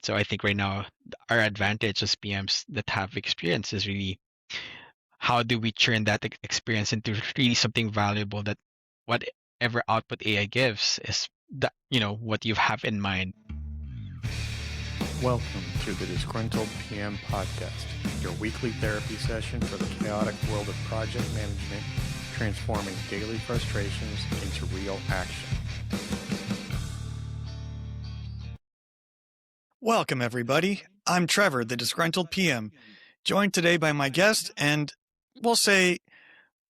So I think right now our advantage as PMs that have experience is really how do we turn that experience into really something valuable that whatever output AI gives is that what you have in mind. Welcome to the Disgruntled PM Podcast, your weekly therapy session for the chaotic world of project management, transforming daily frustrations into real action. Welcome, everybody. I'm Trevor, the Disgruntled PM, joined today by my guest and we'll say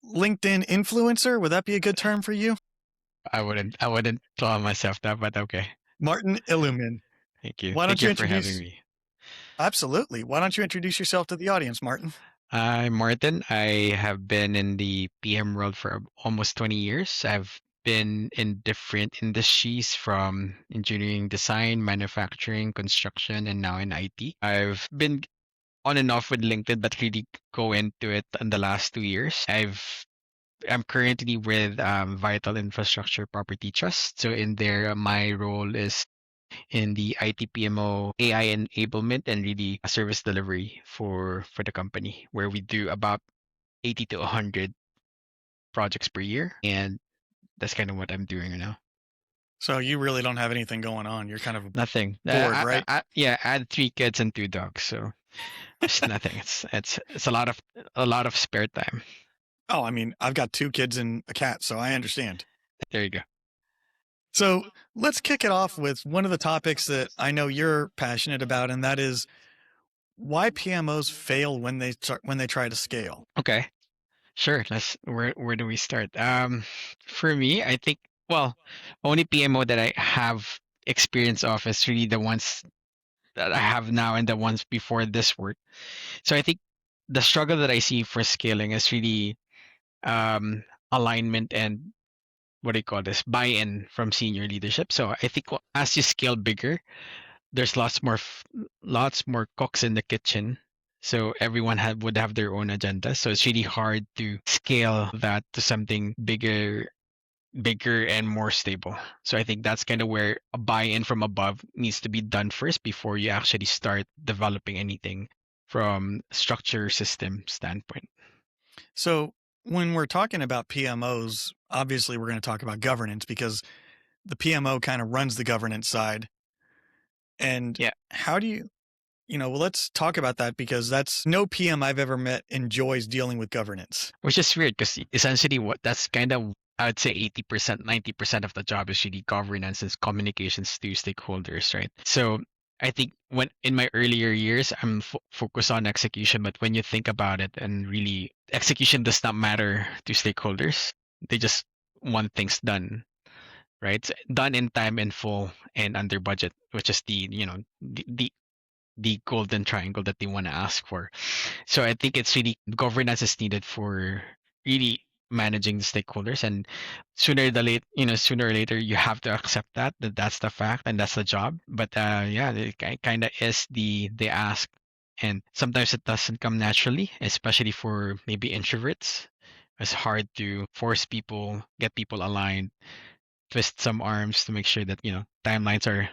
LinkedIn influencer. Would that be a good term for you? I wouldn't call myself that, but okay. Martin Illumin. Thank you. Why don't Thank you you for having introduce? me. Absolutely. Why don't you introduce yourself to the audience, Martin? I'm Martin. I have been in the PM world for almost 20 years. I've been in different industries from engineering design, manufacturing, construction, and now in IT. I've been on and off with LinkedIn, but really go into it in the last 2 years. I'm currently with Vital Infrastructure Property Trust. So in there, my role is in the IT PMO AI enablement and really a service delivery for the company, where we do about 80 to 100 projects per year, and that's kind of what I'm doing right now. So you really don't have anything going on. You're kind of Nothing. bored, right? Yeah, I had 3 kids and 2 dogs, so it's nothing. It's a lot of spare time. Oh, I mean, I've got 2 kids and a cat, so I understand. There you go. So let's kick it off with one of the topics that I know you're passionate about, and that is why PMOs fail when they try to scale. Okay. Sure. Where do we start? For me, I think only PMO that I have experience of is really the ones that I have now and the ones before this work. So I think the struggle that I see for scaling is really alignment and what do you call this, buy-in from senior leadership. So I think as you scale bigger, there's lots more cooks in the kitchen. So everyone would have their own agenda. So it's really hard to scale that to something bigger and more stable. So I think that's kind of where a buy-in from above needs to be done first before you actually start developing anything from structure system standpoint. So when we're talking about PMOs, obviously we're going to talk about governance because the PMO kind of runs the governance side. And Yeah. how do well, let's talk about that because that's no PM I've ever met enjoys dealing with governance. Which is weird because essentially that's kind of, I would say 80%, 90% of the job is really governance and communications to stakeholders, right? So I think when in my earlier years, I'm focused on execution, but when you think about it and really execution does not matter to stakeholders. They just want things done, right? Done in time, in full, and under budget, which is the golden triangle that they want to ask for. So I think it's really governance is needed for really managing the stakeholders, and sooner or later you have to accept that that's the fact and that's the job. But yeah, it kind of is the ask, and sometimes it doesn't come naturally, especially for maybe introverts. It's hard to force people, get people aligned, twist some arms to make sure that timeline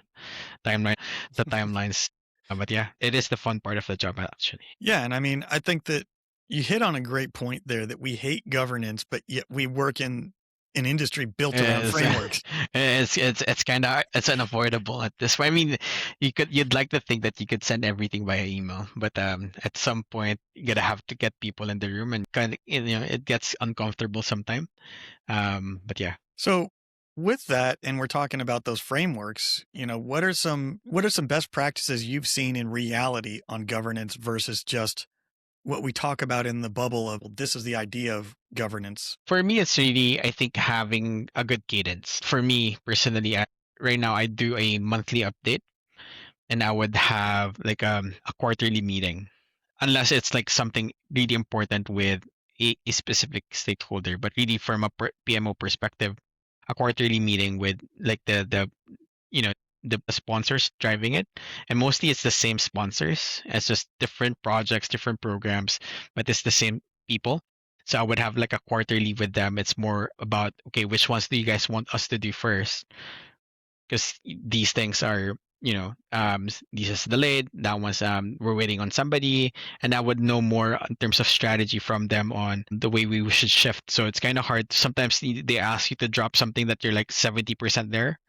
the timelines. But yeah, it is the fun part of the job actually. Yeah. And I mean, I think that you hit on a great point there that we hate governance, but yet we work in an industry built around frameworks. It's kind of it's unavoidable at this point. I mean, you'd like to think that you could send everything via email, but at some point you gotta have to get people in the room, and kind of it gets uncomfortable sometimes. But yeah. So with that, and we're talking about those frameworks, what are some best practices you've seen in reality on governance versus just what we talk about in the bubble of this is the idea of governance? For me, it's really, I think, having a good cadence. For me personally, right now I do a monthly update, and I would have like a quarterly meeting, unless it's like something really important with a specific stakeholder. But really, from a PMO perspective, a quarterly meeting with like you know the sponsors driving it, and mostly it's the same sponsors. It's just different projects, different programs, but it's the same people. So I would have like a quarterly with them. It's more about, okay, which ones do you guys want us to do first? Because these things are this is delayed, that one's we're waiting on somebody, and I would know more in terms of strategy from them on the way we should shift. So it's kind of hard. Sometimes they ask you to drop something that you're like 70% there,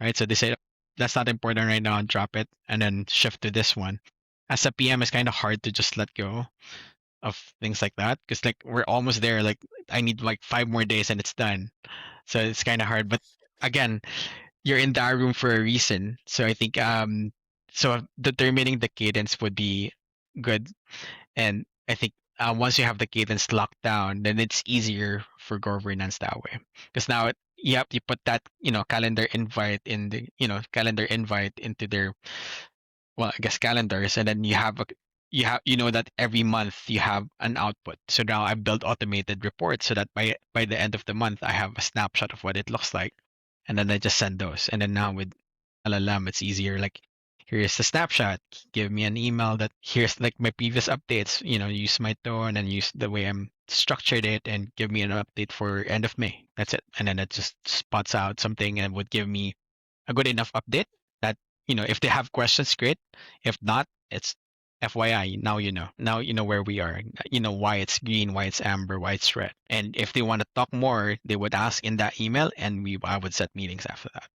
right? So they say that's not important right now and drop it and then shift to this one. As a PM, it's kind of hard to just let go of things like that because like we're almost there. Like I need like 5 more days and it's done. So it's kind of hard. But again, you're in that room for a reason. So I think so determining the cadence would be good. And I think once you have the cadence locked down, then it's easier for governance that way. Because now you put that calendar invite in the calendar invite into their, well, I guess calendars, and then you know that every month you have an output. So now I build automated reports so that by the end of the month I have a snapshot of what it looks like, and then I just send those. And then now with LLM, it's easier. Like, here's the snapshot. Give me an email that here's like my previous updates. Use my tone and use the way I'm structured it, and give me an update for end of May. That's it. And then it just spots out something and would give me a good enough update that if they have questions, great. If not, it's FYI. Now you know. Now you know where we are. You know why it's green, why it's amber, why it's red. And if they want to talk more, they would ask in that email, and I would set meetings after that.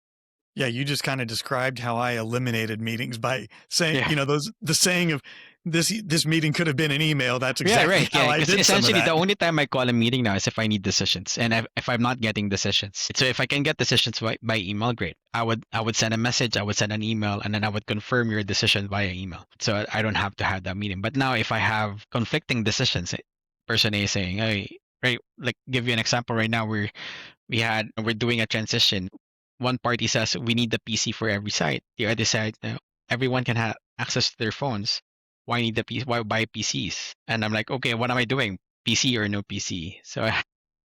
Yeah, you just kind of described how I eliminated meetings by saying, Yeah. the saying of this meeting could have been an email. That's exactly how I 'Cause did some of essentially, that. the only time I call a meeting now is if I need decisions, and if I'm not getting decisions. So if I can get decisions by email, great. I would send a message, I would send an email, and then I would confirm your decision via email. So I don't have to have that meeting. But now if I have conflicting decisions, person A is saying, hey, right, like give you an example right now, we're doing a transition. One party says we need the PC for every site. The other side, everyone can have access to their phones. Why need the PC? Why buy PCs? And I'm like, okay, what am I doing? PC or no PC? So I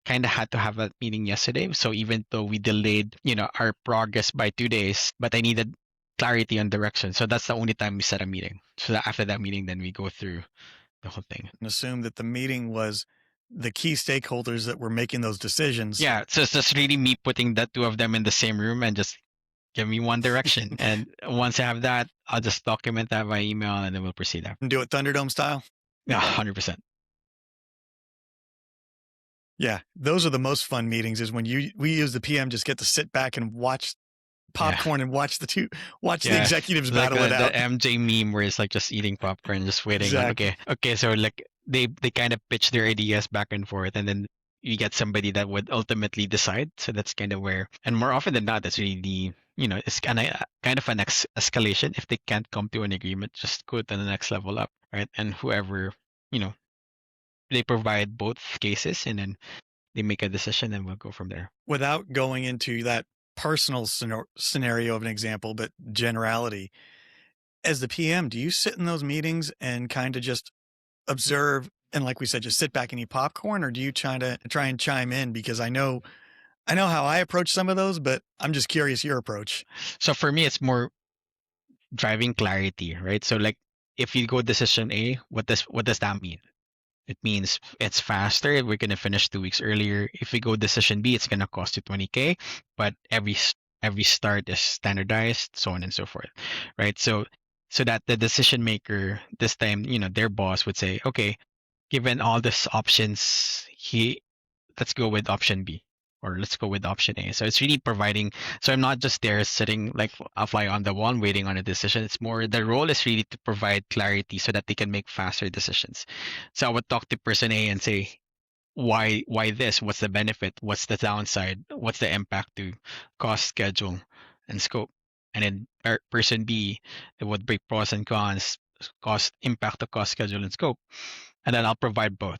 kind of had to have that meeting yesterday. So even though we delayed, our progress by 2 days, but I needed clarity on direction. So that's the only time we set a meeting. So that after that meeting, then we go through the whole thing. And assume that the meeting was the key stakeholders that were making those decisions. Yeah, so it's just really me putting the two of them in the same room and just give me one direction. And once I have that, I'll just document that by email and then we'll proceed after. And do it Thunderdome style. Yeah, 100%. Yeah, those are the most fun meetings. Is when we use the PM just get to sit back and watch popcorn and watch the executives like battle it out. The MJ meme where it's like just eating popcorn, just waiting. Exactly. Like, okay. So like they kind of pitch their ideas back and forth, and then you get somebody that would ultimately decide. So that's kind of where, and more often than not, it's really it's kind of an escalation. If they can't come to an agreement, just go to the next level up, right? And whoever they provide both cases, and then they make a decision, and we'll go from there. Without going into that personal scenario of an example, but generality, as the PM, do you sit in those meetings and kind of just observe and, like we said, just sit back and eat popcorn, or do you try and chime in? Because I know how I approach some of those, but I'm just curious your approach. So for me, it's more driving clarity, right? So like if you go decision A, what does that mean? It means it's faster. We're gonna finish 2 weeks earlier. If we go decision B, it's gonna cost you 20K, but every start is standardized, so on and so forth, right? So that the decision maker this time, their boss would say, okay, given all these options, let's go with option B, or let's go with option A. So it's really providing. So I'm not just there sitting like a fly on the wall waiting on a decision. It's more the role is really to provide clarity so that they can make faster decisions. So I would talk to person A and say, why this? What's the benefit? What's the downside? What's the impact to cost, schedule, and scope? And then person B, it would break pros and cons, cost, impact to cost, schedule, and scope. And then I'll provide both,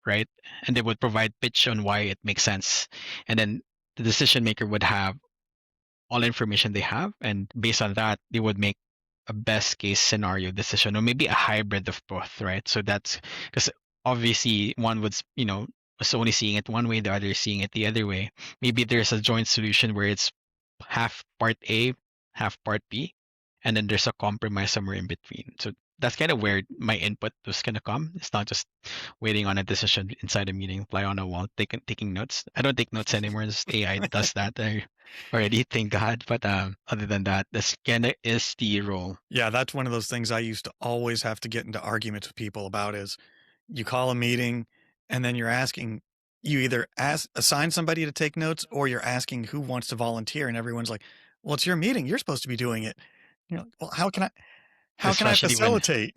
right? And they would provide pitch on why it makes sense. And then the decision maker would have all information they have, and based on that, they would make a best case scenario decision, or maybe a hybrid of both, right? So that's because obviously one was only seeing it one way, the other is seeing it the other way. Maybe there's a joint solution where it's half part A, half part B, and then there's a compromise somewhere in between. So that's kind of where my input was gonna come. It's not just waiting on a decision inside a meeting, fly on a wall, taking notes. I don't take notes anymore. Just AI does that. already, thank God. But other than that, this kind of is the role. Yeah, that's one of those things I used to always have to get into arguments with people about is you call a meeting and then you either assign somebody to take notes or you're asking who wants to volunteer and everyone's like, well, it's your meeting. You're supposed to be doing it. Well, how can I Especially when facilitate?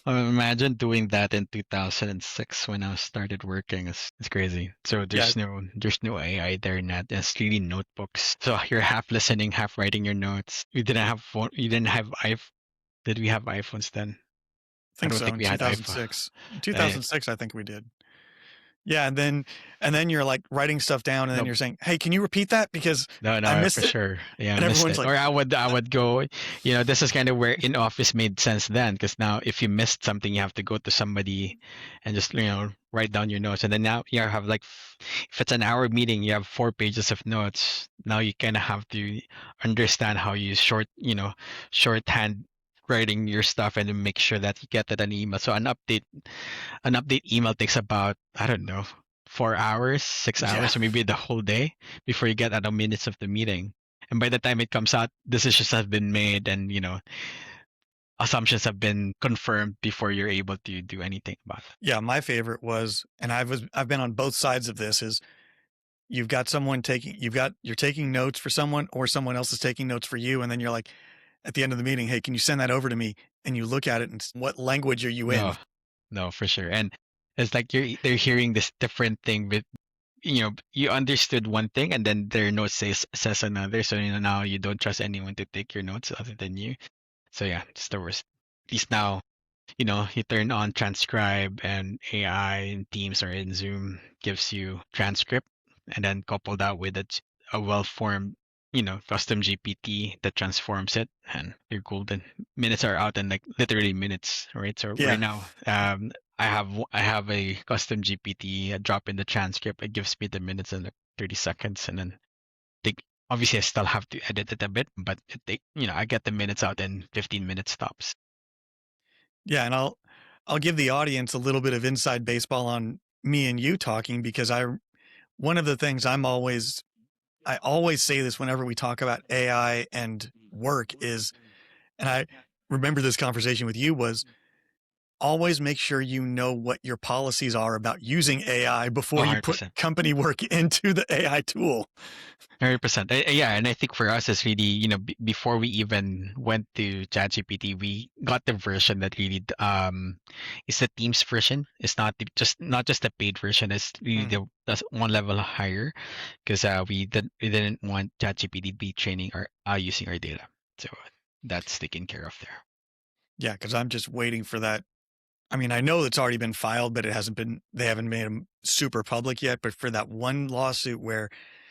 imagine doing that in 2006 when I started working. It's crazy. So Yeah. there's no AI there, not it's really notebooks. So you're half listening, half writing your notes. We didn't have phone. You didn't have Did we have iPhones then? I I think don't so think in we had iPhone. 2006. In Uh, 2006, I think we did. Yeah, and then you're like writing stuff down and then no, you're saying, "Hey, can you repeat that because no, I no, missed for it?" sure. Yeah, I And missed everyone's it. like, Or I would go. This is kind of where in office made sense then, because now if you missed something, you have to go to somebody and just write down your notes. And then now you have like, if it's an hour meeting, you have 4 pages of notes. Now you kind of have to understand how you shorthand writing your stuff and then make sure that you get that an email. So an update email takes about, I don't know, 4 hours, six "Yeah, hours, or maybe the whole day before you get out of minutes of the meeting. And by the time it comes out, decisions have been made and, assumptions have been confirmed before you're able to do anything about it. yeah." My favorite was, and I've been on both sides of this. Is you're taking notes for someone, or someone else is taking notes for you, and then you're like, at the end of the meeting, "Hey, can you send that over to me?" And you look at it and what language are you in? No, no, for sure. And it's like they're hearing this different thing with, you understood one thing and then their note says another. So now you don't trust anyone to take your notes other than you. So yeah, it's the worst. At least now, you turn on transcribe and AI in Teams or in Zoom gives you transcript and then couple that with a well-formed, custom GPT that transforms it and you're golden. Minutes are out in like literally minutes, right? So right Yeah, now, I have a custom GPT, a drop in the transcript. It gives me the minutes in like 30 seconds and then take obviously I still have to edit it a bit, but I get the minutes out in 15 minutes tops. yeah, and I'll give the audience a little bit of inside baseball on me and you talking because one of the things I always say this whenever we talk about AI and work is, and I remember this conversation with you was always make sure you know what your policies are about using AI before you put 100%. company work into the AI tool. 100%. Yeah, and I think for us, it's really, before we even went to ChatGPT, we got the version that really is the Teams version. It's not just the paid version. It's really Mm. that's one level higher because we didn't want ChatGPT to be training or using our data. So that's taken care of there. Yeah, because I'm just waiting for that. I mean, I know it's already been filed, but they haven't made them super public yet. But for that one lawsuit where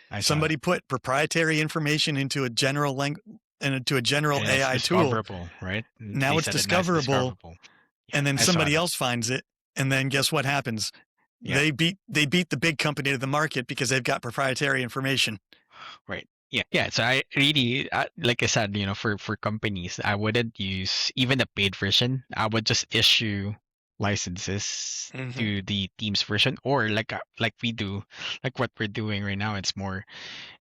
I saw that. somebody put proprietary information into a general And it's AI tool, discoverable, right? now They it's said it now it's discoverable, discoverable. Yeah, and then I saw somebody that. else finds it, and then guess what happens? Yeah. They beat the big company to the market because they've got proprietary information. Right. Yeah. Yeah. So I really, like I said, for companies, I wouldn't use even the paid version. I would just issue licenses Mm-hmm. to the Teams version, or like we do, like what we're doing right now. It's more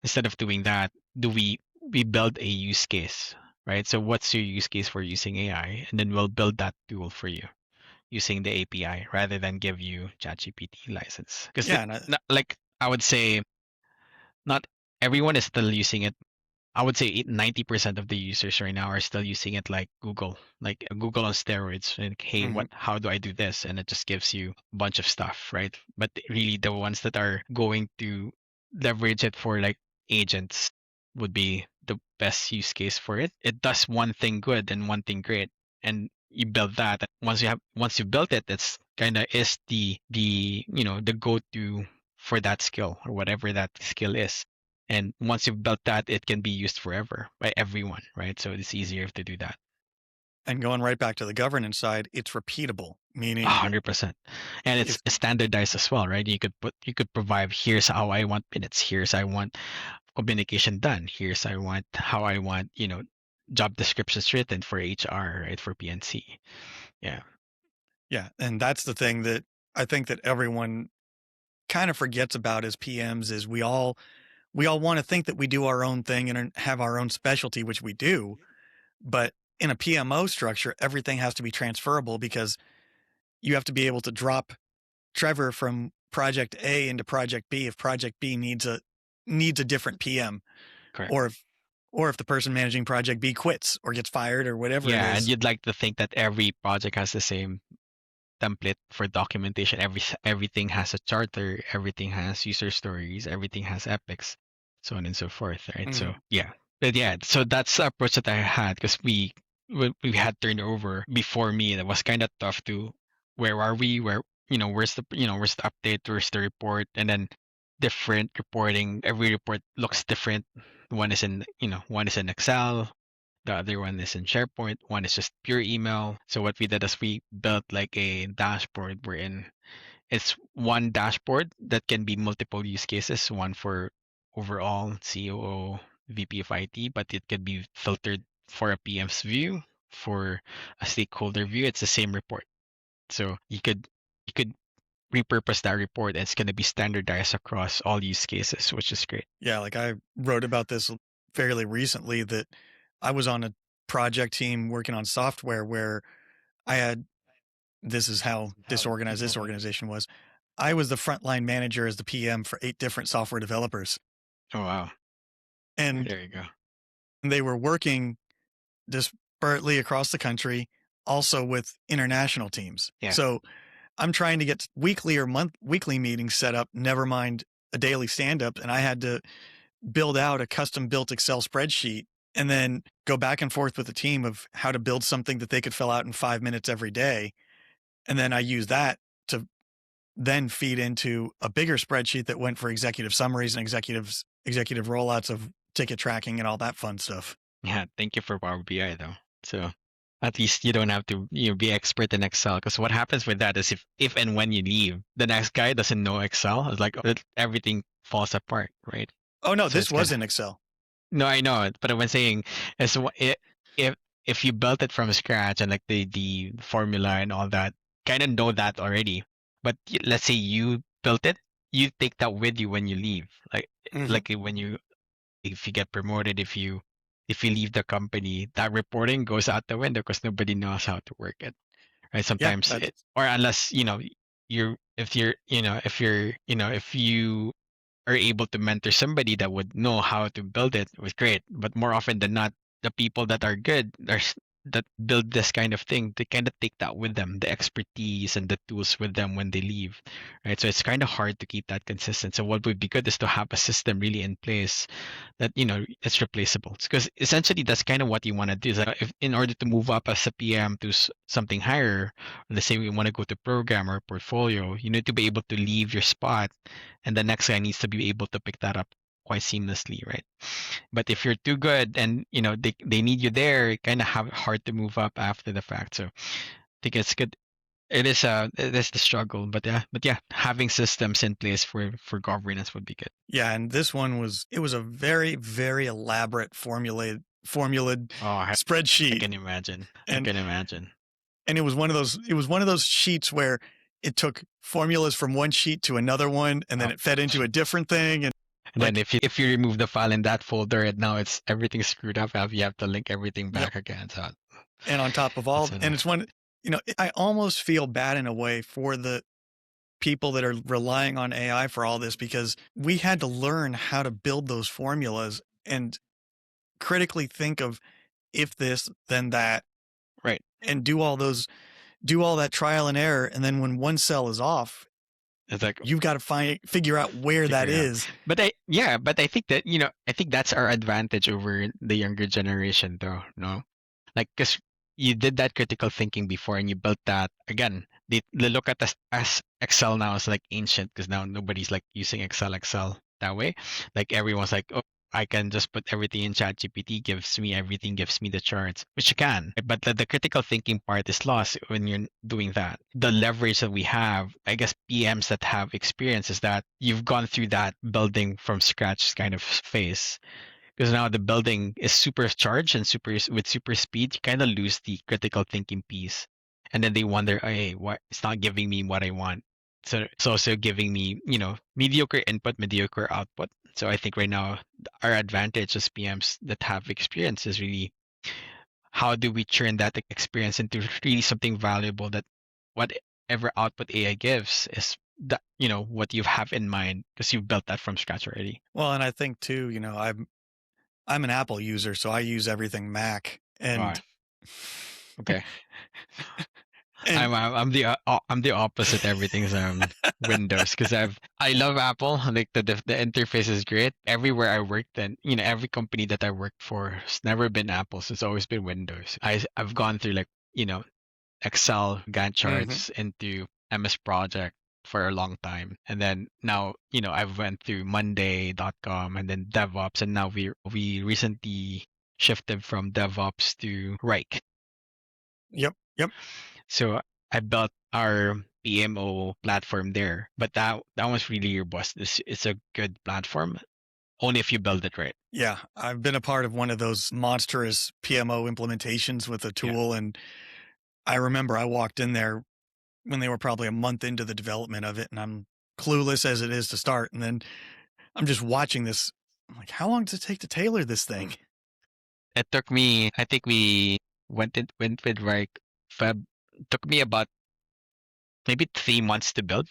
instead of doing that, do we build a use case, right? So what's your use case for using AI, and then we'll build that tool for you using the API rather than give you ChatGPT license because Yeah, and like I would say not everyone is still using it. I would say 90% of the users right now are still using it like Google on steroids. Like, hey, mhm. how do I do this? And it just gives you a bunch of stuff, right? But really, the ones that are going to leverage it for like agents would be the best use case for it. It does one thing good and one thing great, and you build that. Once you built it, it's kind of is the go-to for that skill or whatever that skill is. And once you've built that, it can be used forever by everyone, right? So it's easier to do that. And going right back to the governance side, it's repeatable, meaning 100%. And it's if standardized as well, right? You could provide here's how I want minutes, here's I want communication done, here's how I want, job descriptions written for HR, right? For PNC. Yeah. yeah, and that's the thing that I think that everyone kind of forgets about as PMs is we all want to think that we do our own thing and have our own specialty, which we do. But in a PMO structure, everything has to be transferable because you have to be able to drop Trevor from project A into project B if project B needs a different PM. Correct. Or if the person managing project B quits or gets fired or whatever it Yeah, is. and you'd like to think that every project has the same template for documentation. Everything has a charter, everything has user stories, everything has epics, so on and so forth, right? So yeah, but yeah, so that's the approach that I had because we had turnover before me. That was kind of tough to where are we? Where where's the where's the update? Where's the report? And then different reporting. Every report looks different. One is in Excel, the other one is in SharePoint. One is just pure email. So what we did is we built like a dashboard wherein it's one dashboard that can be multiple use cases, one for overall COO, VP of IT, but it can be filtered for a PM's view, for a stakeholder view. It's the same report. So you could repurpose that report and it's going to be standardized across all use cases, which is great. Yeah, like I wrote about this fairly recently that I was on a project team working on software where this is how disorganized this organization was. I was the frontline manager as the PM for 8 different software developers. Oh, wow. And there you go. They were working disparately across the country, also with international teams. Yeah. So I'm trying to get weekly meetings set up, never mind a daily stand-up, and I had to build out a custom-built Excel spreadsheet and then go back and forth with the team of how to build something that they could fill out in 5 minutes every day. And then I use that to then feed into a bigger spreadsheet that went for executive summaries and executive rollouts of ticket tracking and all that fun stuff. Yeah, thank you for Power BI though. So at least you don't have to be expert in Excel, because what happens with that is if and when you leave, the next guy doesn't know Excel. It's like everything falls apart, right? Oh no, so this was in Excel. No, I know it, but I'm saying is if you built it from scratch and like the formula and all that, kind of know that already. But let's say you built it, you take that with you when you leave. Like if you get promoted, if you leave the company, that reporting goes out the window because nobody knows how to work it, right? Sometimes, or unless if you are able to mentor somebody that would know how to build it, was great. But more often than not, the people that are good that build this kind of thing, they kind of take that with them, the expertise and the tools with them when they leave, right? So it's kind of hard to keep that consistent. So what would be good is to have a system really in place that it's replaceable, because essentially that's kind of what you want to do. Is like if in order to move up as a PM to something higher, let's say we want to go to program or portfolio, you need to be able to leave your spot, and the next guy needs to be able to pick that up quite seamlessly, right? But if you're too good and they need you there, it kind of hard to move up after the fact. So I think it's good. It is the struggle, but yeah, having systems in place for governance would be good. Yeah, and this one was a very, very elaborate formulated spreadsheet. I can imagine. And it was one of those sheets where it took formulas from one sheet to another one, and then it fed into a different thing. And then if you remove the file in that folder, and now everything's screwed up, you have to link everything back again. So, and on top of all, and it's one, I almost feel bad in a way for the people that are relying on AI for all this, because we had to learn how to build those formulas and critically think of if this, then that, right? And do all that trial and error. And then when one cell is off, it's like you've got to figure out where that is. But I think that I think that's our advantage over the younger generation, though. No, like because you did that critical thinking before and you built that. Again, they look at us as Excel now as like ancient, because now nobody's like using Excel that way. Like everyone's like, oh, I can just put everything in ChatGPT, gives me everything, gives me the charts, which you can. But the critical thinking part is lost when you're doing that. The leverage that we have, I guess PMs that have experience, is that you've gone through that building from scratch kind of phase. Because now the building is supercharged and with super speed, you kind of lose the critical thinking piece. And then they wonder, hey, why it's not giving me what I want. So it's also giving me, mediocre input, mediocre output. So I think right now our advantage as PMs that have experience is really how do we turn that experience into really something valuable that whatever output AI gives is that, what you have in mind because you've built that from scratch already. Well, and I think too, I'm an Apple user, so I use everything Mac, Wow. and Okay. and I'm the opposite. Everything's Windows because I love Apple. Like the interface is great. Everywhere I worked, and every company that I worked for has never been Apple. So it's always been Windows. I've gone through like Excel, Gantt Mhm. charts into MS Project for a long time, and then now I've went through Monday.com and then DevOps, and now we recently shifted from DevOps to Rike. Yep. So I built our PMO platform there, but that was really robust. It's a good platform only if you build it right. Yeah, I've been a part of one of those monstrous PMO implementations with a Yeah. tool, and I remember I walked in there when they were probably a month into the development of it, and I'm clueless as it is to start, and then I'm just watching this. I'm like, how long does it take to tailor this thing? It took me. I think we went with like Feb. It took me about maybe 3 months to build.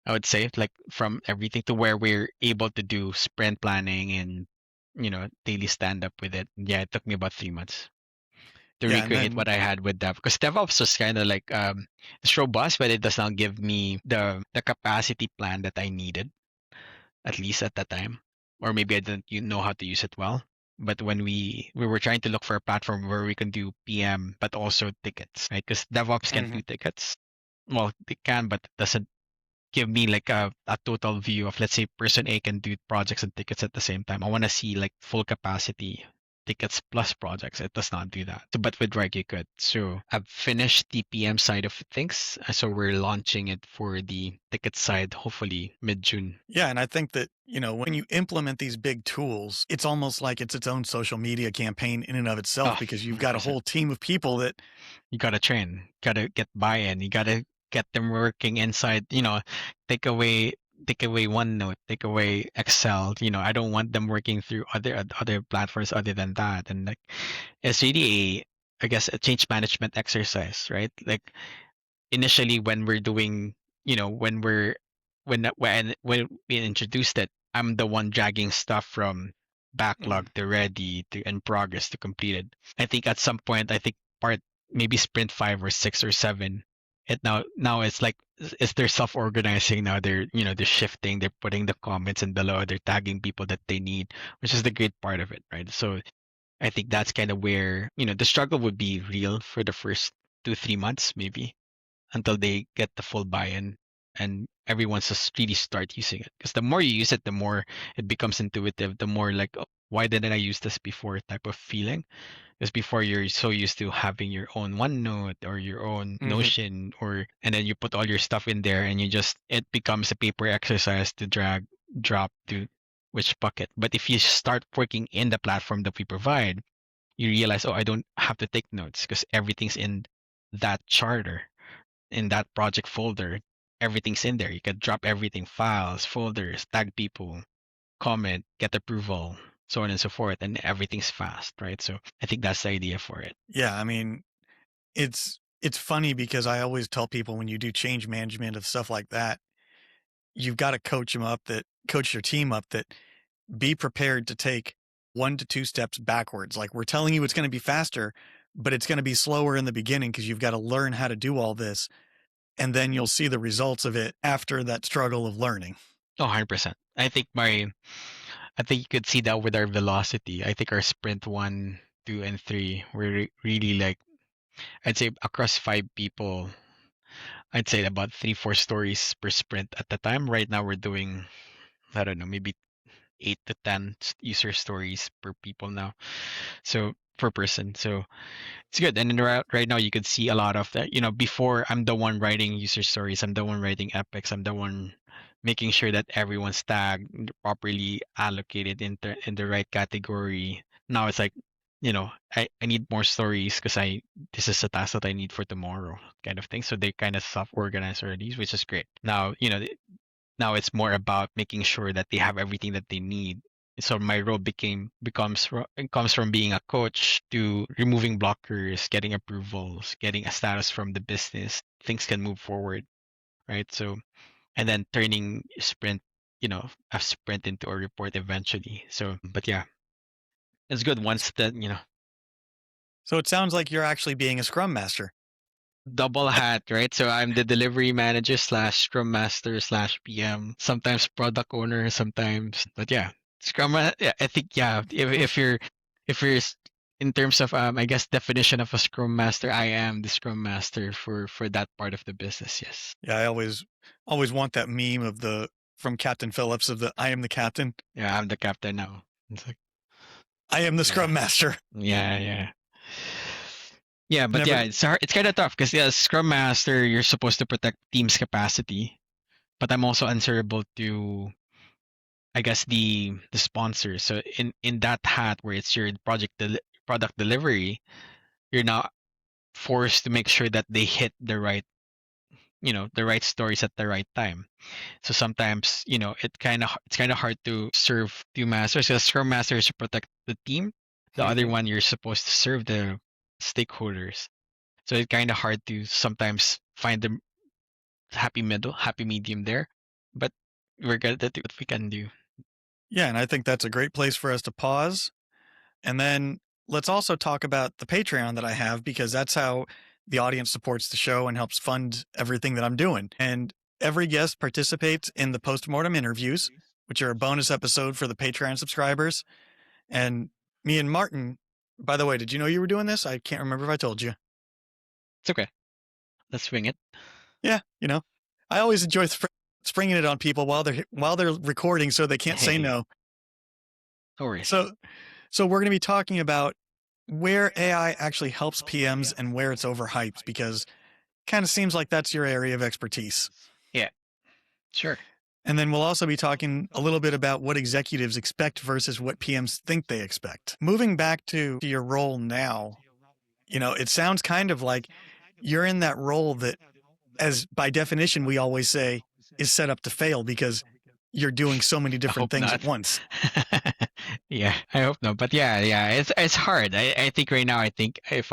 I would say like from everything to where we're able to do sprint planning and daily stand up with it. Yeah, it took me about 3 months to Yeah, and recreate then what I had with Dev. Because DevOps was kind of like it's robust, but it does not give me the capacity plan that I needed, at least at that time. Or maybe I didn't know how to use it well. But when we were trying to look for a platform where we can do PM but also tickets, right? Because DevOps can do Mhm. tickets. Well, they can, but it doesn't give me like a total view of, let's say, person A can do projects and tickets at the same time. I want to see like full capacity tickets plus projects. It does not do that. So, but with Reg you could. So I've finished the PM side of things. So we're launching it for the ticket side hopefully mid-June. Yeah, and I think that, when you implement these big tools, it's almost like it's its own social media campaign in and of itself Oh, because you've got a 100%. whole team of people that You gotta train, gotta get buy-in, you gotta get them working inside, take away take away OneNote, take away Excel. I don't want them working through other platforms other than that. And like it's really I guess a change management exercise, right? Like initially when we're doing, when we introduced it, I'm the one dragging stuff from backlog Mhm. to ready to in progress to completed. I think at some point, I think part maybe sprint 5 or 6 or 7. Now it's like it's they're self-organizing now. They're shifting. They're putting the comments and below. They're tagging people that they need, which is the great part of it, right? So I think that's kind of where the struggle would be real for the first 2 3 months maybe until they get the full buy-in and everyone's just really start using it. Because the more you use it, the more it becomes intuitive. The more like, "Oh, why didn't I use this before?" type of feeling. Because before you're so used to having your own OneNote or your own Mhm. Notion, and then you put all your stuff in there, and it becomes a paper exercise to drag, drop to which bucket. But if you start working in the platform that we provide, you realize, oh, I don't have to take notes because everything's in that charter, in that project folder. Everything's in there. You can drop everything, files, folders, tag people, comment, get approval, so on and so forth, and everything's fast, right? So I think that's the idea for it. Yeah, I mean, it's funny because I always tell people when you do change management of stuff like that, you've got to coach your team up that be prepared to take 1 to 2 steps backwards. Like we're telling you it's going to be faster, but it's going to be slower in the beginning because you've got to learn how to do all this, and then you'll see the results of it after that struggle of learning. Oh, 100%. I think you could see that with our velocity. I think our sprint 1, 2, and 3 were really like, I'd say across 5 people, I'd say about 3, 4 stories per sprint at the time. Right now we're doing, I don't know, maybe 8 to 10 user stories per people now. So per person. So it's good. And then right now you could see a lot of that. Before I'm the one writing user stories, I'm the one writing epics, I'm the one making sure that everyone's tagged, properly allocated in the right category. Now it's like I need more stories because this is a task that I need for tomorrow kind of thing. So they kind of self-organize already, which is great. Now, now it's more about making sure that they have everything that they need. So my role it comes from being a coach to removing blockers, getting approvals, getting a status from the business. Things can move forward, right? So and then turning a sprint into a report eventually. So, but yeah, it's good once that So it sounds like you're actually being a scrum master. double hat, right? So I'm the delivery manager slash scrum master slash PM, sometimes product owner, sometimes, but yeah, yeah, I think, yeah, if you're in terms of, I guess definition of a scrum master, I am the scrum master for that part of the business. Yes. Yeah, I always want that meme of from Captain Phillips of the I am the captain. Yeah, I'm the captain now. It's like, I am the scrum yeah, master. yeah. Yeah, but Never yeah, it's hard. It's kind of tough because yeah, Scrum Master, you're supposed to protect team's capacity, but I'm also answerable to, I guess, the sponsor. So in that hat where it's your product delivery, you're now forced to make sure that they hit the right stories at the right time. So sometimes, it's kind of hard to serve two masters. So Scrum Master is to protect the team. The other one, you're supposed to serve the stakeholders. So it's kind of hard to sometimes find the happy medium there. But we're gonna do what we can do. Yeah, and I think that's a great place for us to pause. And then let's also talk about the Patreon that I have, because that's how the audience supports the show and helps fund everything that I'm doing. And every guest participates in the postmortem interviews, which are a bonus episode for the Patreon subscribers. And me and Martin, by the way, did you know you were doing this? I can't remember if I told you. It's okay. Let's swing it. Yeah, I always enjoy springing it on people while they're recording, so they can't say no. No worries. So we're going to be talking about where AI actually helps PMs and where it's overhyped, because kind of seems like that's your area of expertise. Yeah, sure. And then we'll also be talking a little bit about what executives expect versus what PMs think they expect. Moving back to your role now, it sounds kind of like you're in that role that, as by definition, we always say is set up to fail because you're doing so many different things at once. Yeah, I hope not. But yeah, it's hard. I think right now, if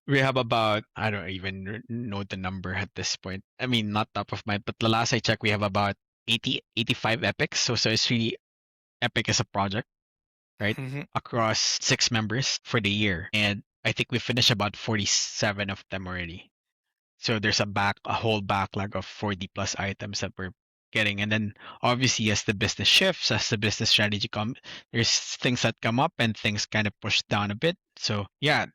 we have about, I don't even know the number at this point. I mean, not top of mind, but the last I checked, we have about 85 epics. So it's really epic as a project, right? Across 6 members for the year. And I think we finished about 47 of them already. So there's a whole backlog of 40 plus items that we're getting. And then obviously as the business shifts, as the business strategy there's things that come up and things kind of push down a bit. So yeah,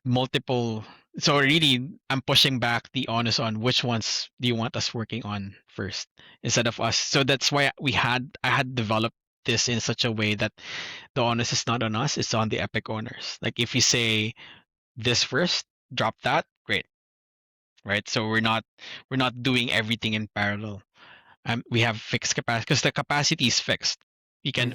so really I'm pushing back the onus on which ones do you want us working on first instead of us. So that's why I had developed this in such a way that the onus is not on us, it's on the Epic owners. Like if you say this first, drop that, great. Right? So we're not doing everything in parallel. We have fixed capacity because the capacity is fixed.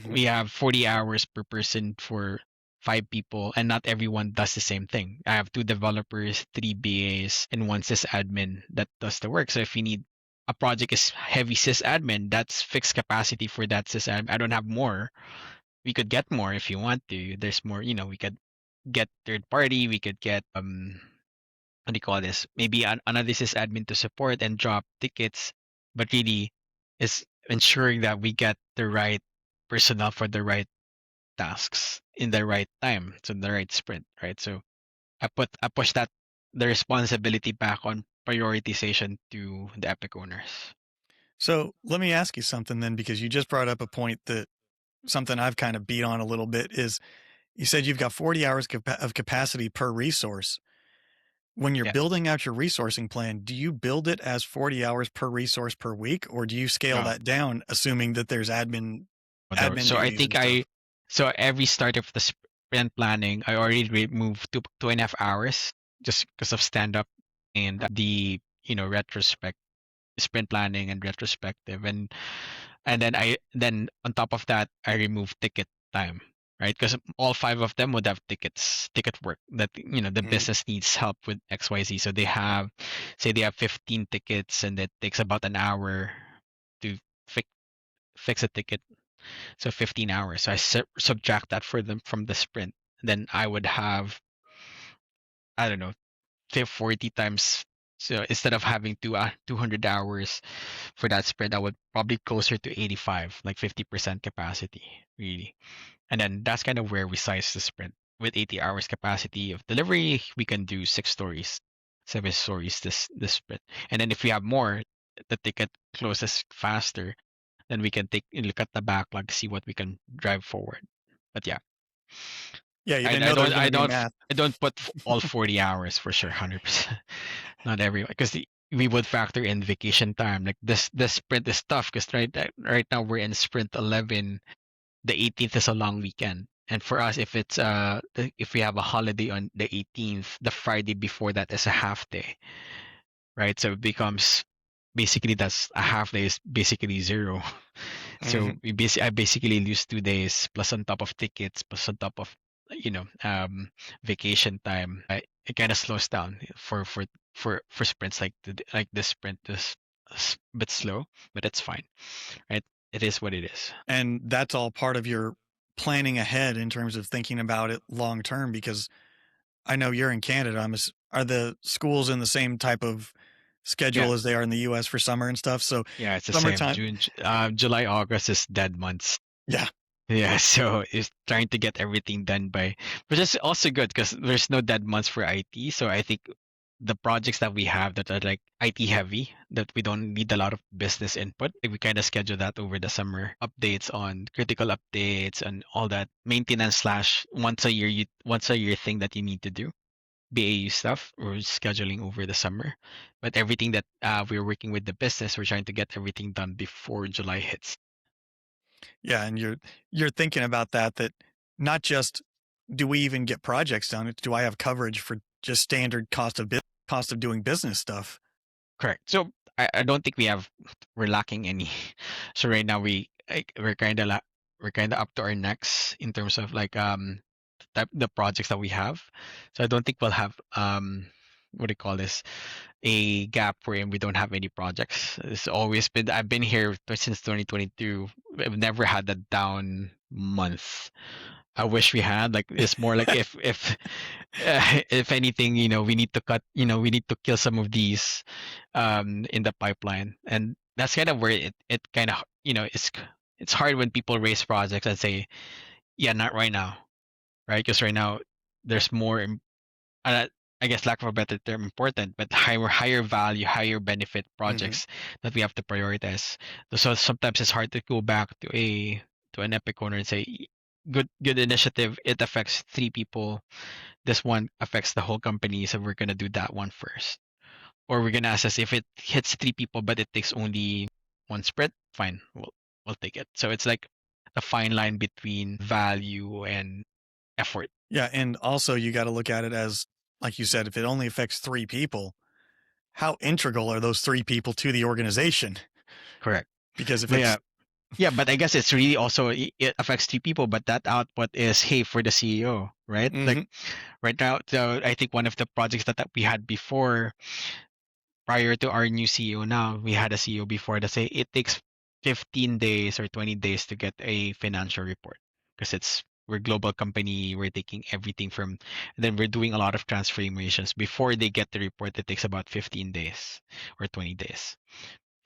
We have 40 hours per person for 5 people, and not everyone does the same thing. I have 2 developers, 3 BAs, and 1 sysadmin that does the work. So if you need a project is heavy sysadmin, that's fixed capacity for that sysadmin. I don't have more. We could get more if you want to. There's more, we could get third party, we could get what do you call this? Maybe another sysadmin to support and drop tickets, but really is ensuring that we get the right personnel for the right tasks in the right time, so the right sprint, right? So I push the responsibility back on prioritization to the Epic owners. So let me ask you something then, because you just brought up a point that something I've kind of beat on a little bit is you said you've got 40 hours of capacity per resource. When you're building out your resourcing plan, do you build it as 40 hours per resource per week, or do you scale that down, assuming that there's admin? So I think so every start of the sprint planning, I already removed 2.5 hours just because of stand up and the retrospect sprint planning and retrospective, and then on top of that I removed ticket time. right? Because all five of them would have ticket work that the Mhm. business needs help with XYZ. So they have, say, they have 15 tickets, and it takes about an hour to fix fix a ticket. So 15 hours. So I subtract that for them from the sprint. Then I would have, I don't know, 40 times. So instead of having 200 hours for that sprint, I would probably closer to 85, like 50% capacity, really. And then that's kind of where we size the sprint. With 80 hours capacity of delivery, we can do 6 stories, 7 stories this sprint. And then if we have more, the ticket closes faster, then we can take a look at the backlog, see what we can drive forward. But yeah, Yeah, you I, didn't I know there don't was going I to be don't math. I don't put all 40 hours for sure, 100%. Not everyone, because we would factor in vacation time. Like this sprint is tough because right now we're in sprint 11. The 18th is a long weekend. And for us, if we have a holiday on the 18th, the Friday before that is a half day, right? So it becomes basically that's a half day is basically zero. So Mhm. I basically lose 2 days plus on top of tickets plus on top of vacation time. It kind of slows down for sprints like this sprint is a bit slow, but it's fine, right? It is what it is. And that's all part of your planning ahead in terms of thinking about it long term, because I know you're in Canada. Are the schools in the same type of Yeah. schedule as they are in the US for summer and stuff? So Yeah, it's the same. summertime, July, August is dead months. yeah. Yeah, so it's trying to get everything done by, which is also good because there's no dead months for IT. So I think the projects that we have that are like IT heavy, that we don't need a lot of business input, like we kind of schedule that over the summer. Updates on critical updates and all that maintenance slash once a year thing that you need to do. BAU stuff we're scheduling over the summer, but everything that we're working with the business, we're trying to get everything done before July hits. Yeah, and you're thinking about that not just do we even get projects done, it's do I have coverage for just standard cost of doing business stuff? Correct. So I don't think we're lacking any. So right now we're kind of up to our necks in terms of like the projects that we have. So I don't think we'll have what do you call this, a gap wherein we don't have any projects. It's always been, I've been here since 2022. I've never had a down month. I wish we had, like, it's more like if anything, we need to we need to kill some of these in the pipeline. And that's kind of where it kind of, it's hard when people raise projects and say, yeah, not right now, right? Because right now there's more uh, I guess, lack of a better term, important, but higher value, higher benefit Mhm. projects that we have to prioritize. So sometimes it's hard to go back to an Epic owner and say, good initiative. It affects 3 people. This one affects the whole company, so we're gonna do that one first. Or we're gonna assess if it hits 3 people, but it takes only one spread. Fine, we'll take it. So it's like a fine line between value and effort. Yeah, and also you gotta look at it as, like you said, if it only affects 3 people, how integral are those 3 people to the organization? Correct. Because if But yeah, it's yeah, but I guess it's really also it affects 3 people, but that output is, hey, for the CEO, right? Like mhm, right now, so I think one of the projects that we had before, prior to our new CEO now, we had a CEO before that say it takes 15 days or 20 days to get a financial report because we're a global company, we're taking everything from, and then we're doing a lot of transformations. Before they get the report, it takes about 15 days or 20 days,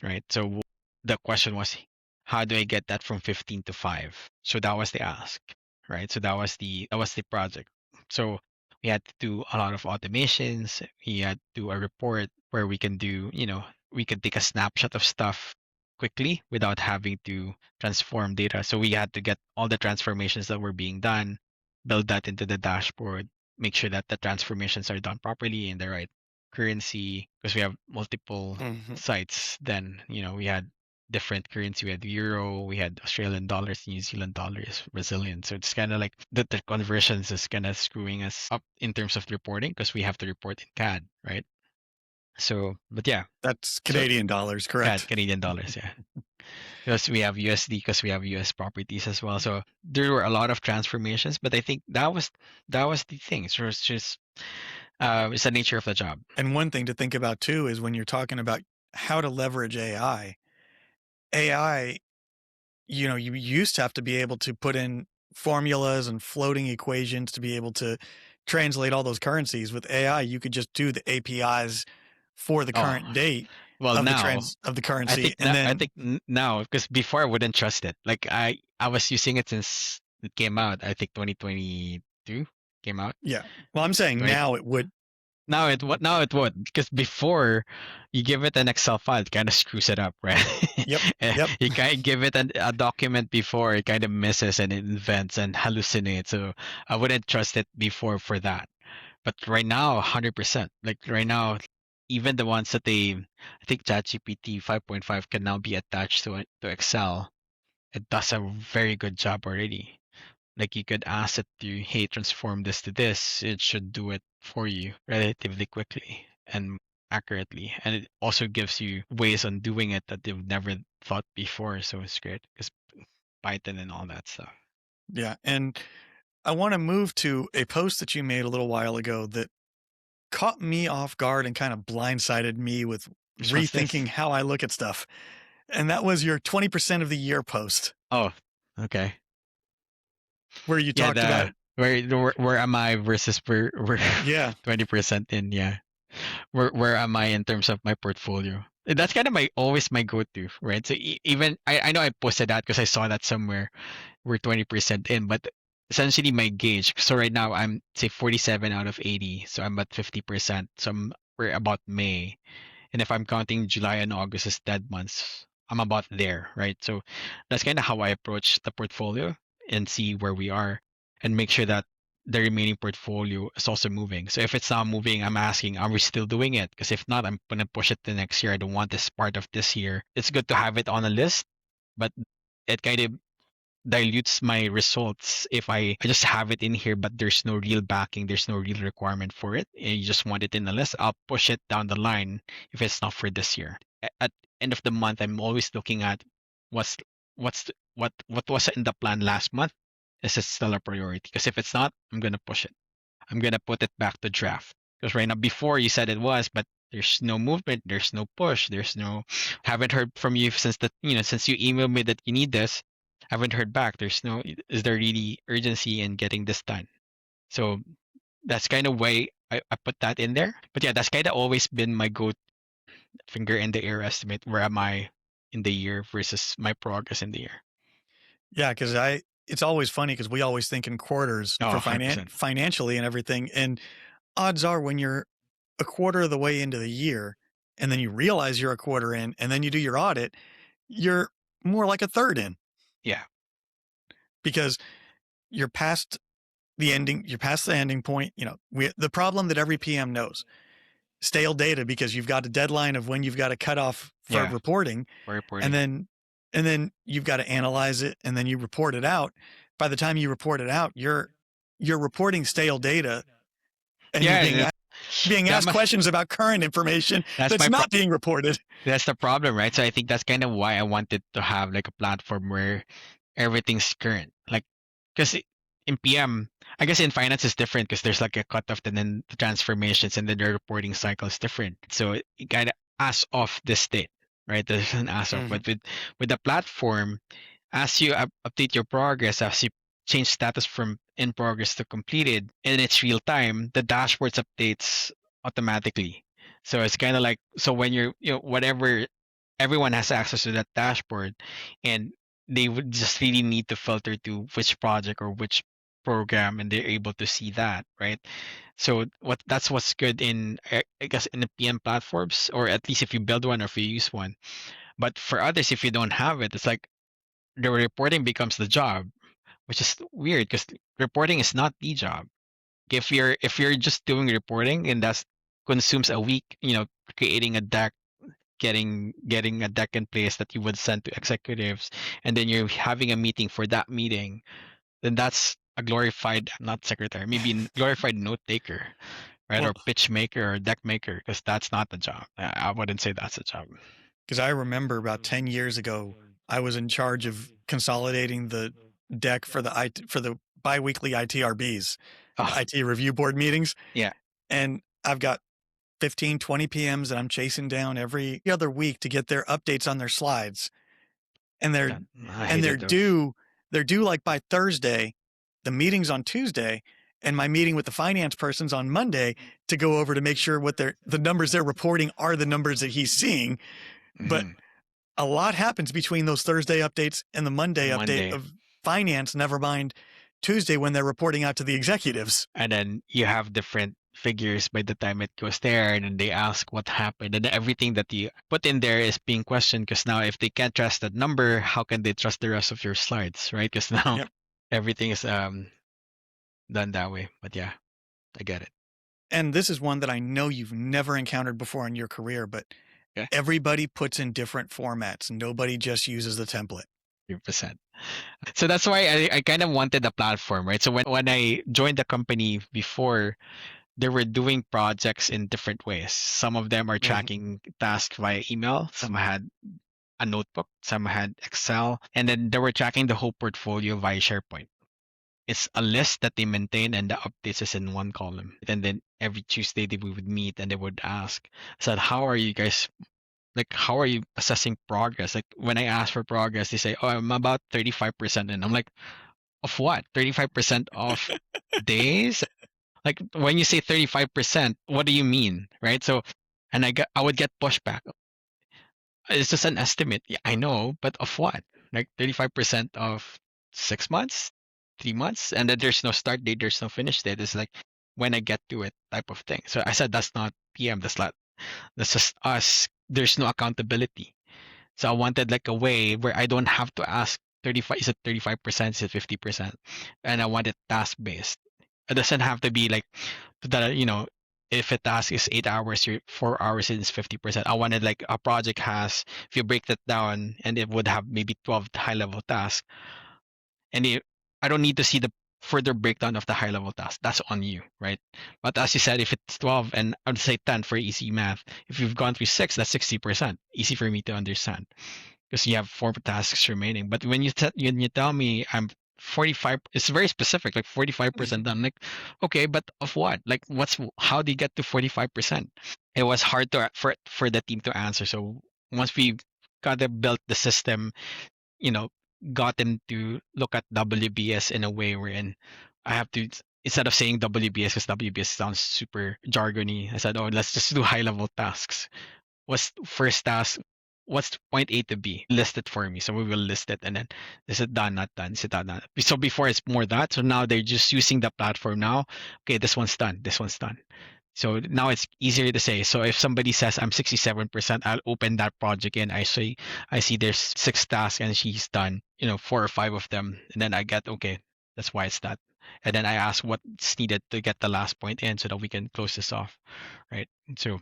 right? So the question was, how do I get that from 15 to 5? So that was the ask, right? So that was the project. So we had to do a lot of automations. We had to do a report where we can take a snapshot of stuff quickly without having to transform data. So we had to get all the transformations that were being done, build that into the dashboard, make sure that the transformations are done properly in the right currency because we have multiple Mhm. sites. Then we had different currency. We had euro, we had Australian dollars, New Zealand dollars, Brazilian. So it's kind of like the conversions is kind of screwing us up in terms of reporting because we have to report in CAD, right? So, but yeah, that's so Canadian dollars, CAD, correct? Canadian dollars, yeah. because we have USD, because we have US properties as well. So there were a lot of transformations, but I think that was the thing. So it's just it's the nature of the job. And one thing to think about too is when you're talking about how to leverage AI, you used to have to be able to put in formulas and floating equations to be able to translate all those currencies. With AI, you could just do the APIs for the Oh, current date well, of the now currency, and I then think now, because before I wouldn't trust it. Like I was using it since it came out. I think 2022 came out. yeah. Well, I'm saying 20, now it would. now it would, because before you give it an Excel file, it kind of screws it up, right? Yep. Yep. You kind of give it a document before, it kind of misses and it invents and hallucinates. So I wouldn't trust it before for that. But right now, 100%. Like right now, even the ones that I think ChatGPT 5.5 can now be attached to Excel. It does a very good job already. Like you could ask it to, hey, transform this to this. It should do it for you relatively quickly and accurately. And it also gives you ways on doing it that you've never thought before. So it's great because Python and all that stuff. Yeah. And I want to move to a post that you made a little while ago that caught me off guard and kind of blindsided me with Which one's this? rethinking how I look at stuff. And that was your 20% of the year post Oh, okay. where you Yeah, talked about, where am I versus where yeah, 20% in, yeah. Where am I in terms of my portfolio? That's kind of always my go-to, right? So even I know I posted that because I saw that somewhere, we're 20% in, but essentially my gauge. So right now I'm say 47 out of 80, so I'm at 50%. So we're about May, and if I'm counting July and August as dead months, I'm about there, right? So that's kind of how I approach the portfolio and see where we are and make sure that the remaining portfolio is also moving. So if it's not moving, I'm asking, are we still doing it? Because if not, I'm gonna push it to next year. I don't want this part of this year. It's good to have it on a list, but it kind of dilutes my results if I just have it in here, but there's no real backing, there's no real requirement for it, and you just want it in the list. I'll push it down the line if it's not for this year. At end of the month, I'm always looking at what was in the plan last month. Is it still a priority? Because if it's not, I'm gonna push it. I'm gonna put it back to draft. Because right now, before you said it was, but there's no movement, there's no push, there's no. Haven't heard from you since since you emailed me that you need this. Haven't heard back. There's no. Is there really urgency in getting this done? So that's kind of why I put that in there. But yeah, that's kind of always been my go finger in the air estimate. Where am I in the year versus my progress in the year? yeah, because it's always funny because we always think in quarters Oh, for 100%. financially and everything. And odds are when you're a quarter of the way into the year and then you realize you're a quarter in and then you do your audit, you're more like a third in Yeah. because you're past the ending point. The problem that every PM knows, stale data, because you've got a deadline of when you've got to cut off for Yeah. reporting, For reporting. and then you've got to analyze it and then you report it out. By the time you report it out, you're reporting stale data and Yeah, you're being that asked mu- questions about current information that's that's my not being reported. that's the problem, right? So I think that's kind of why I wanted to have like a platform where everything's current. Like, because in PM, I guess in finance is different because there's like a cutoff and then the transformations and then the reporting cycle is different. So it kind of as of this date, right? There's an as of, but with the platform, as you update your progress, as you change status from in progress to completed, and it's real time, the dashboards updates automatically. So it's kind of like, so when whatever, everyone has access to that dashboard, and they would just really need to filter to which project or which program, and they're able to see that, right? So that's what's good in, I guess, in the PM platforms, or at least if you build one or if you use one. But for others, if you don't have it, it's like the reporting becomes the job, which is weird because reporting is not the job. If you're just doing reporting and that's consumes a week, creating a deck, getting a deck in place that you would send to executives, and then you're having a meeting for that meeting, then that's a glorified, not secretary, maybe glorified note taker, right? Well, Or pitch maker or deck maker, because that's not the job. I wouldn't say that's the job. because I remember about 10 years ago, I was in charge of consolidating the deck for the biweekly ITRBs, Oh, IT review board meetings. yeah. And I've got 15, 20 PMs that I'm chasing down every other week to get their updates on their slides. And they're I and hated those. they're due like by Thursday. The meeting's on Tuesday, and my meeting with the finance person's on Monday to go over to make sure what the numbers they're reporting are the numbers that he's seeing. But Mhm. a lot happens between those Thursday updates and the Monday Monday. update of finance, never mind Tuesday when they're reporting out to the executives. And then you have different figures by the time it goes there, and then they ask what happened, and everything that you put in there is being questioned, because now if they can't trust that number, how can they trust the rest of your slides, right? Because now Yep. everything is done that way. But yeah, I get it. And this is one that I know you've never encountered before in your career, but Okay. everybody puts in different formats. Nobody just uses the template. 100%. So that's why I kind of wanted a platform, right? So when I joined the company before, they were doing projects in different ways. Some of them are tracking tasks via email. Some had a notebook. Some had Excel. And then they were tracking the whole portfolio via SharePoint. It's a list that they maintain, and the updates is in one column. And then every Tuesday we would meet and they would ask, I said, how are you guys, like, how are you assessing progress? Like, when I ask for progress, they say, oh, I'm about 35%. And I'm like, of what? 35% of days? Like, when you say 35%, what do you mean? Right? So, and I would get pushback. It's just an estimate. Yeah, I know, but of what? Like 35% of 6 months, 3 months, and then there's no start date, there's no finish date. It's like when I get to it type of thing. So I said that's not PM. That's just us. There's no accountability. So I wanted like a way where I don't have to ask 35. Is it 35%? Is it 50%? And I want it task based. It doesn't have to be like that. If a task is 8 hours, 4 hours is 50%. I wanted like a project has, if you break that down, and it would have maybe 12 high level tasks, and I don't need to see the further breakdown of the high level task. That's on you, right? But as you said, if it's 12 and I'd say 10 for easy math, if you've gone through 6, that's 60%. Easy for me to understand because you have 4 tasks remaining. But when you tell me I'm 45, it's very specific, like 45% done. Like, okay, but of what? Like, how do you get to 45%? It was hard for the team to answer. So once we built the system, you know, gotten to look at WBS in a way wherein I have to, instead of saying WBS, because WBS sounds super jargony, I said, oh, let's just do high level tasks. What's first task? What's point A to B? List it for me. So we will list it, and then is it done, not done? Is it done, not? So before it's more that. So now they're just using the platform now. Okay, this one's done. This one's done. So now it's easier to say. So if somebody says I'm 67%, I'll open that project and I see there's 6 tasks and she's done, 4 or 5 of them. And then I get, okay, that's why it's that. And then I ask what's needed to get the last point in so that we can close this off, right? So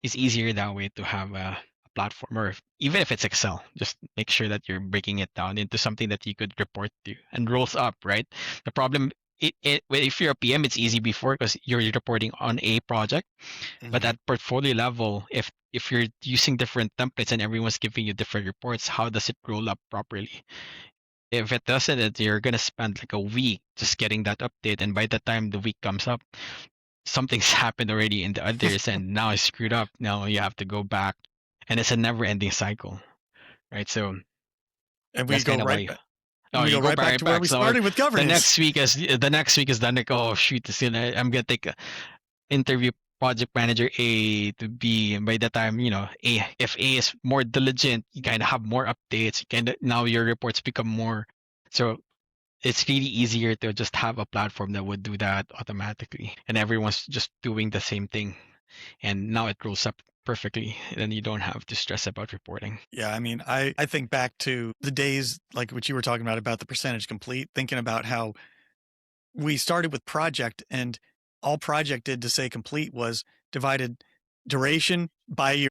it's easier that way to have a platform, or even if it's Excel, just make sure that you're breaking it down into something that you could report to and rolls up, right? The problem, if you're a PM, it's easy before because you're reporting on a project. But at portfolio level, if you're using different templates and everyone's giving you different reports, how does it roll up properly? If it doesn't, you're gonna spend like a week just getting that update, and by the time the week comes up, something's happened already in the others, and now it's screwed up. Now you have to go back, and it's a never-ending cycle, right? So And we that's go kind of right why. back. Oh, We you go go right back to where we So started with the governance. next week is done. Like, oh shoot, I'm gonna take a interview project manager A to B, and by the time if A is more diligent, you kind of have more updates. You kind of now your reports become more. So it's really easier to just have a platform that would do that automatically, and everyone's just doing the same thing, and now it rolls up perfectly, and then you don't have to stress about reporting. Yeah, I mean, I think back to the days like what you were talking about the percentage complete, thinking about how we started with project, and all project did to say complete was divided duration by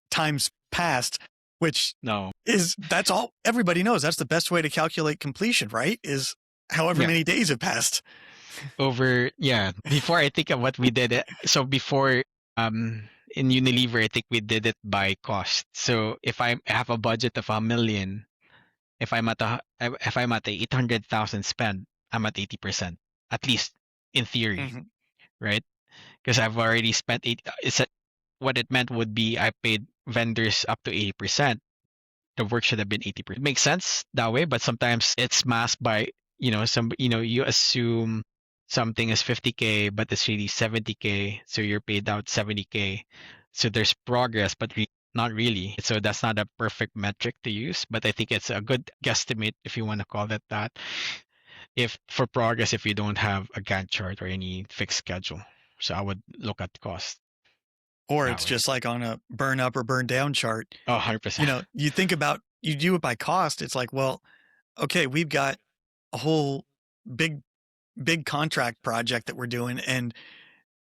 times passed, which No, that's all everybody knows. That's the best way to calculate completion, right? Is however Yeah. many days have passed. Before I think of what we did, so before in Unilever, I think we did it by cost. So if I have a budget of $1 million, if I'm at the 800,000 spend, I'm at 80%, at least in theory, Mhm. right? Because I've already spent what it meant would be I paid vendors up to 80%. The work should have been 80%. It makes sense that way, but sometimes it's masked by, you assume something is 50K, but it's really 70K. So you're paid out 70K. So there's progress, but not really. So that's not a perfect metric to use, but I think it's a good guesstimate if you want to call it that. If for progress, if you don't have a Gantt chart or any fixed schedule. So I would look at cost Or that it's way. just like on a burn up or burn down chart. Oh, 100%. You think about, you do it by cost. It's like, well, okay, we've got a whole big, big contract project that we're doing, and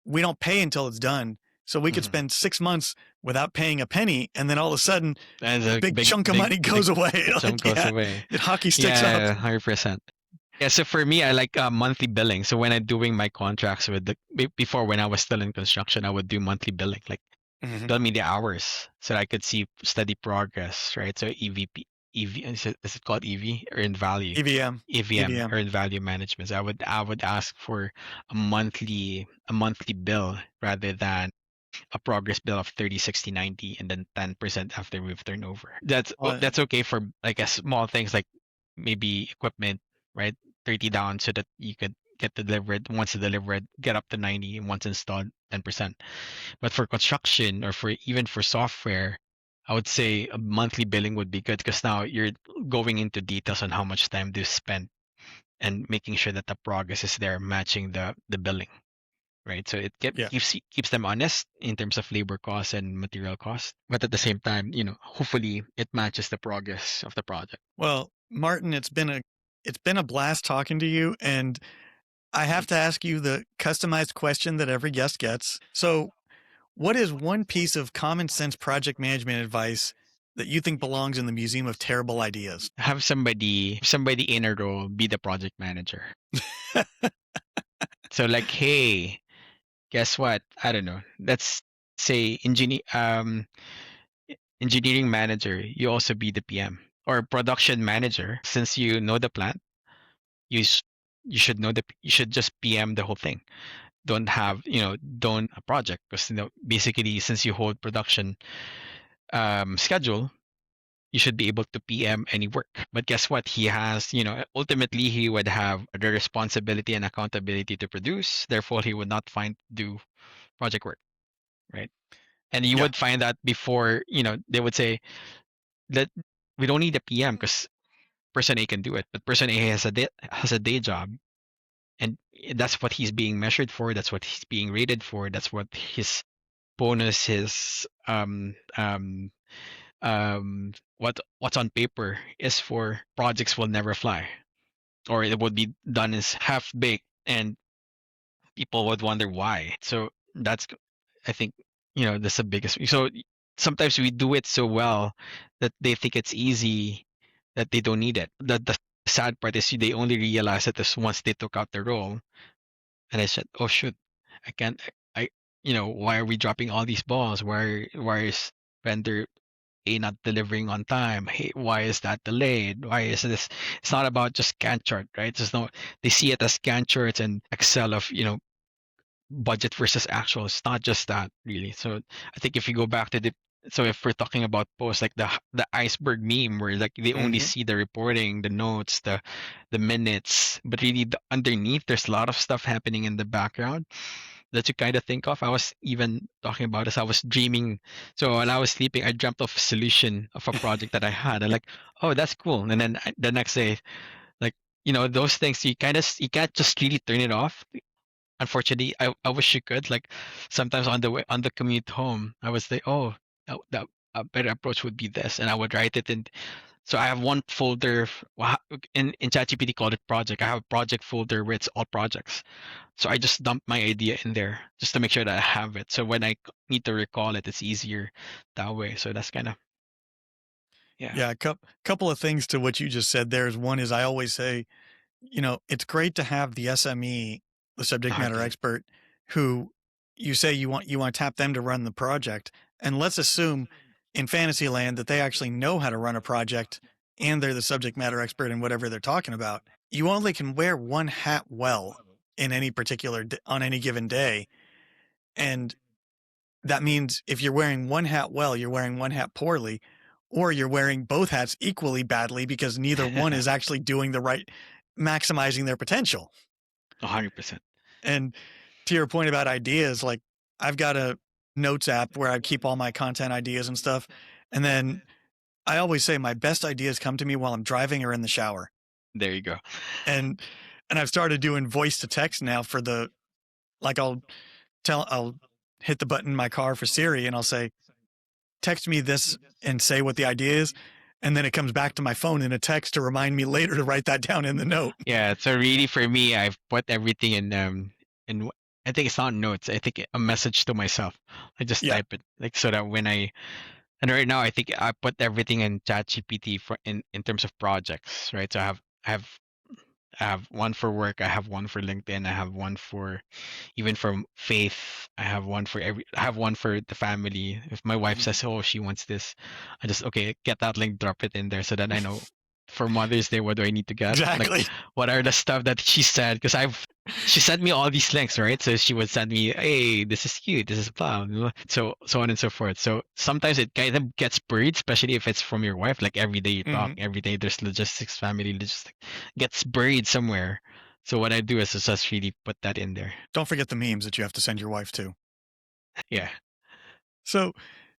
we don't pay until it's done. So we could Mhm. spend 6 months without paying a penny, and then all of a sudden, And a a big chunk of money goes away. chunk Like, goes yeah, away. it hockey sticks up. Yeah, 100%. Yeah, so for me, I like monthly billing. So when I'm doing my contracts with before when I was still in construction, I would do monthly billing, like Mhm. bill me the hours so that I could see steady progress, right? So EV, is it called EV, earned value? EVM. EVM, earned value management. So I would ask for a monthly bill rather than a progress bill of 30, 60, 90, and then 10% after we've turned over. That's okay for, I guess, small things like maybe equipment, right? 30 down so that you could get delivered. Once delivered, get up to 90, and once installed, 10%. But for construction or even for software, I would say a monthly billing would be good because now you're going into details on how much time to spend and making sure that the progress is there matching the billing, right? So it Yeah. keeps them honest in terms of labor costs and material costs, but at the same time, hopefully it matches the progress of the project. Well, Martin, it's been a blast talking to you, and I have to ask you the customized question that every guest gets. So, what is one piece of common sense project management advice that you think belongs in the Museum of Terrible Ideas? Have somebody in a role be the project manager. So like, hey, guess what? I don't know. Let's say engineering manager, you also be the PM or production manager. Since you know the plant, you s- you should know you should just PM the whole thing. Don't a project because basically since you hold production schedule, you should be able to PM any work. But guess what? He has, ultimately he would have the responsibility and accountability to produce. Therefore, he would not find do project work, right? And you Yeah. would find that before, they would say that we don't need a PM because person A can do it, but person A has a day job, and that's what he's being measured for. That's what he's being rated for. That's what his bonus, his what's on paper is for. Projects will never fly, or it would be done as half baked, and people would wonder why. So that's, I think, that's the biggest. So sometimes we do it so well that they think it's easy, that they don't need it. The sad part is they only realize it as once they took out the role. And I said, oh shoot, I can't. Why are we dropping all these balls? Why is vendor A not delivering on time? Hey, why is that delayed? Why is this? It's not about just Gantt chart, right? There's no. They see it as Gantt charts and Excel of budget versus actual. It's not just that really. So I think if you go back to so if we're talking about posts like the iceberg meme where like they only Mhm. see the reporting, the notes, the minutes, but really underneath there's a lot of stuff happening in the background that you kind of think of. I was even talking about this. I was dreaming. So when I was sleeping, I dreamt of a solution of a project that I had. And like, oh, that's cool. And then the next day, like, those things you can't just really turn it off. Unfortunately, I wish you could. Like sometimes on the commute home, I would say, oh, that a better approach would be this, and I would write it in. So I have one folder in ChatGPT called it project. I have a project folder where it's all projects. So I just dump my idea in there just to make sure that I have it. So when I need to recall it, it's easier that way. So that's kind of, yeah. Yeah, couple of things to what you just said there is, one is I always say, it's great to have the SME, the subject matter 100%. expert, who you say you want to tap them to run the project. And let's assume in Fantasyland that they actually know how to run a project and they're the subject matter expert in whatever they're talking about, you only can wear one hat well in any particular on any given day. And that means if you're wearing one hat well, you're wearing one hat poorly, or you're wearing both hats equally badly because neither one is actually doing the right, maximizing their potential. 100%. And to your point about ideas, like I've got a notes app where I keep all my content ideas and stuff. And then I always say my best ideas come to me while I'm driving or in the shower. There you go. And I've started doing voice to text now for I'll hit the button in my car for Siri and I'll say, text me this and say what the idea is. And then it comes back to my phone in a text to remind me later to write that down in the note. Yeah. So really for me, I've put everything in I think it's not notes. I think a message to myself. I just type it like so that and right now I think I put everything in ChatGPT for in terms of projects, right? So I have one for work, I have one for LinkedIn, I have one for even for faith, I have one for the family. If my wife says, "Oh, she wants this," I just get that link, drop it in there so that I know for Mother's Day what do I need to get? Exactly. Like what are the stuff that she said? Because she sent me all these links, right? So she would send me, "Hey, this is cute, this is blah," so on and so forth. So sometimes it kind of gets buried, especially if it's from your wife. Like every day you talk, every day there's logistics, family logistics, gets buried somewhere. So what I do is just really put that in there. Don't forget the memes that you have to send your wife to. Yeah. So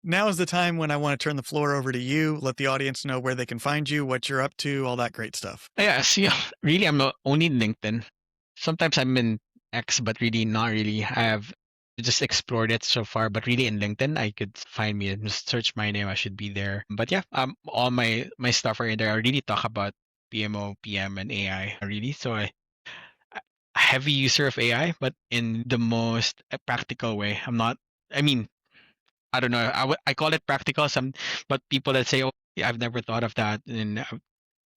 now is the time when I want to turn the floor over to you. Let the audience know where they can find you, what you're up to, all that great stuff. Yeah. See, really, I'm not only in LinkedIn. Sometimes I'm in X, but really not really. I have just explored it so far, but really in LinkedIn, I could find me and just search my name. I should be there. But yeah, all my stuff are in there. I really talk about PMO, PM, and AI. Really, so I a heavy user of AI, but in the most practical way. I'm not. I mean, I don't know. I call it practical. But people that say, "Oh, yeah, I've never thought of that," and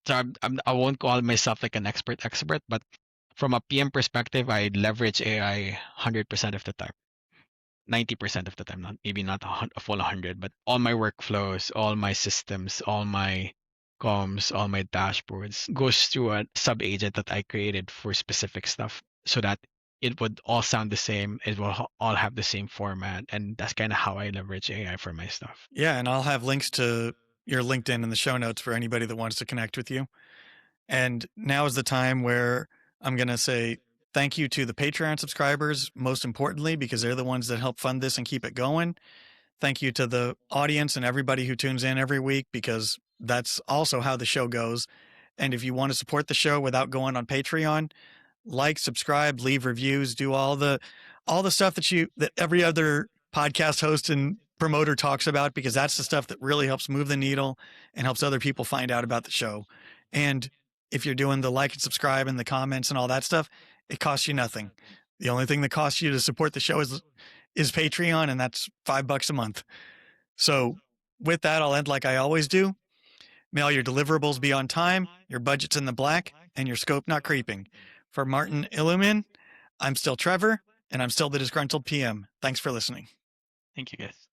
so I won't call myself like an expert, but from a PM perspective, I leverage AI 100% of the time, 90% of the time, not a full 100, but all my workflows, all my systems, all my comms, all my dashboards goes through a sub agent that I created for specific stuff so that it would all sound the same. It will all have the same format. And that's kind of how I leverage AI for my stuff. Yeah. And I'll have links to your LinkedIn in the show notes for anybody that wants to connect with you. And now is the time where I'm going to say thank you to the Patreon subscribers, most importantly, because they're the ones that help fund this and keep it going. Thank you to the audience and everybody who tunes in every week, because that's also how the show goes. And if you want to support the show without going on Patreon, like, subscribe, leave reviews, do all the stuff that every other podcast host and promoter talks about, because that's the stuff that really helps move the needle and helps other people find out about the show. And if you're doing the like and subscribe and the comments and all that stuff, it costs you nothing. The only thing that costs you to support the show is Patreon, and that's $5 a month. So with that, I'll end like I always do. May all your deliverables be on time, your budget's in the black, and your scope not creeping. For Martin Illumin, I'm still Trevor, and I'm still the disgruntled PM. Thanks for listening. Thank you, guys.